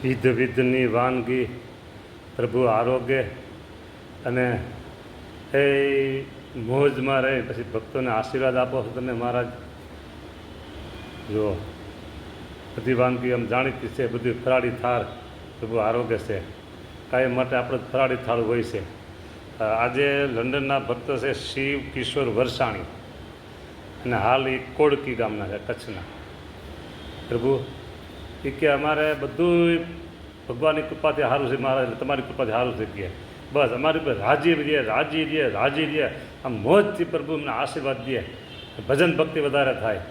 વિધ વિધની વાનગી પ્રભુ આરોગ્ય અને એ મોજમાં રહી પછી ભક્તોને આશીર્વાદ આપો છો તમે મહારાજ. જો બધી વાનગી આમ જાણીતી છે, બધી ફરાળી થાળ પ્રભુ આરોગ્ય છે. કાયમ માટે આપણે ફરાળી થાળ હોય છે. આજે લંડનના ભક્ત છે શિવ કિશોર વરસાણી અને હાલ એ કોડકી ગામના છે, કચ્છના. પ્રભુ એ કે અમારે બધું ભગવાનની કૃપાથી સારું છે મહારાજ, તમારી કૃપાથી સારું થઈ ગયા. બસ અમારી ઉપર રાજી દે, રાજી દે, રાજી દે. આમ મોજથી પ્રભુ અમને આશીર્વાદ દે, ભજન ભક્તિ વધારે થાય,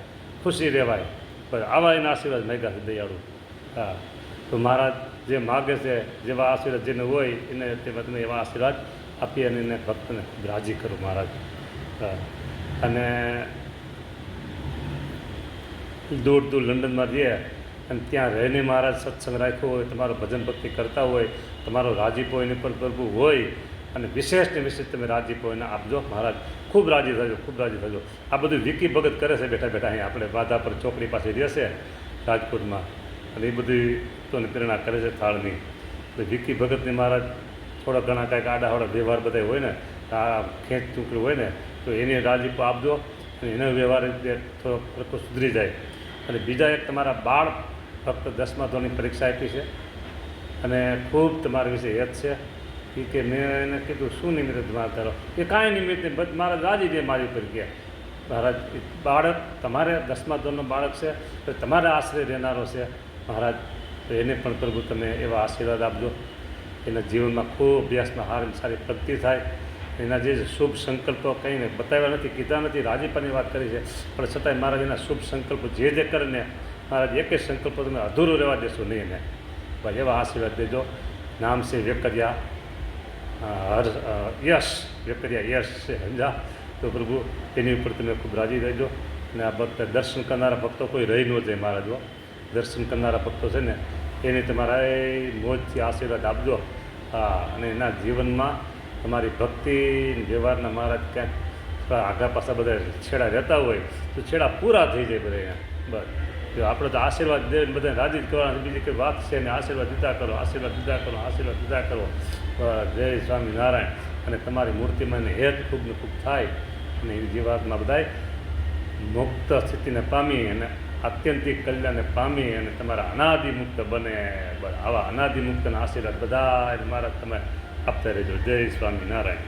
ખુશી રહેવાય. બસ આવા એના આશીર્વાદ માગ્યા છે દયાળુ. હા, તો મહારાજ જે માગે છે, જેવા આશીર્વાદ જેને હોય એને તમે એવા આશીર્વાદ આપી અને એને ભક્તને ખૂબ રાજી કરો મહારાજ. અને દૂર દૂર લંડનમાં રહીએ અને ત્યાં રહીને મહારાજ સત્સંગ રાખ્યો હોય, તમારો ભજન ભક્તિ કરતા હોય, તમારો રાજીપો એની પર પ્રભુ હોય અને વિશેષને વિશેષ તમે રાજીપો એને આપજો મહારાજ. ખૂબ રાજી થજો, ખૂબ રાજી થજો. આ બધું વિકી ભગત કરે છે બેઠા બેઠા અહીં આપણે વાધા પર ચોકડી પાસે રહેશે રાજકોટમાં, અને એ બધી તોને પ્રેરણા કરે છે થાળની. એટલે વિકી ભગતની મહારાજ થોડા ઘણા કાંઈક આડાવાળા વ્યવહાર બધા હોય ને, આ ખેંચ ચૂકડી હોય ને, તો એને રાજીપો આપજો અને એનો વ્યવહાર થોડો પ્રકો સુધરી જાય. અને બીજા એક તમારા બાળ ફક્ત 10મા ધોરણની પરીક્ષા આપી છે અને ખૂબ તમારા વિશે હેત છે. એ કે મેં એને કીધું શું નિમિત્ત તમારે કરો, એ કાંઈ નિમિત્ત નહીં, બસ મારા રાજી દે મારી ઉપર કે મહારાજ. બાળક તમારે 10મા ધોરણનો બાળક છે, તો તમારે આશરે રહેનારો છે મહારાજ. તો એને પણ પ્રભુ તમે એવા આશીર્વાદ આપજો. એના જીવનમાં ખૂબ અભ્યાસમાં સારી સારી પ્રગતિ થાય. એના જે શુભ સંકલ્પો કંઈને બતાવ્યા નથી, કીધા નથી, રાજીપાની વાત કરી છે, પણ છતાંય મહારાજ એના શુભ સંકલ્પો જે કરે ને મહારાજ એક જ સંકલ્પો તમે અધૂરો રહેવા દેશો નહીં એને. ભાઈ એવા આશીર્વાદ દેજો. નામ છે વેકરિયા યશ, વેકરિયા યશ છે સમજા. તો પ્રભુ એની ઉપર તમે ખૂબ રાજી રહેજો. અને આ ભક્ત દર્શન કરનારા ભક્તો કોઈ રહી ન જાય મહારાજો. દર્શન કરનારા ભક્તો છે ને એને તમારા એ મોજથી આશીર્વાદ આપજો. હા, અને એના જીવનમાં તમારી ભક્તિ વ્યવહારના મહારાજ ક્યાંક આગા પાછા બધા છેડા રહેતા હોય તો છેડા પૂરા થઈ જાય બધા અહીંયા. બસ જો આપણે તો આશીર્વાદ દે બધાને રાજી જ કરવાના, બીજી કંઈ વાત છે ને. આશીર્વાદ દીધા કરો, આશીર્વાદ દીધા કરો, આશીર્વાદ દીધા કરો. જય સ્વામિનારાયણ. અને તમારી મૂર્તિમાં એને હેત ખૂબ ને ખૂબ થાય અને એ જીવાતમાં બધાય મુક્ત સ્થિતિને પામી અને આત્યંતિક કલ્યાણને પામી અને તમારા અનાદિમુક્ત બને. આવા અનાદિમુક્તના આશીર્વાદ બધા મારા તમે આપતા રહેજો. જય સ્વામિનારાયણ.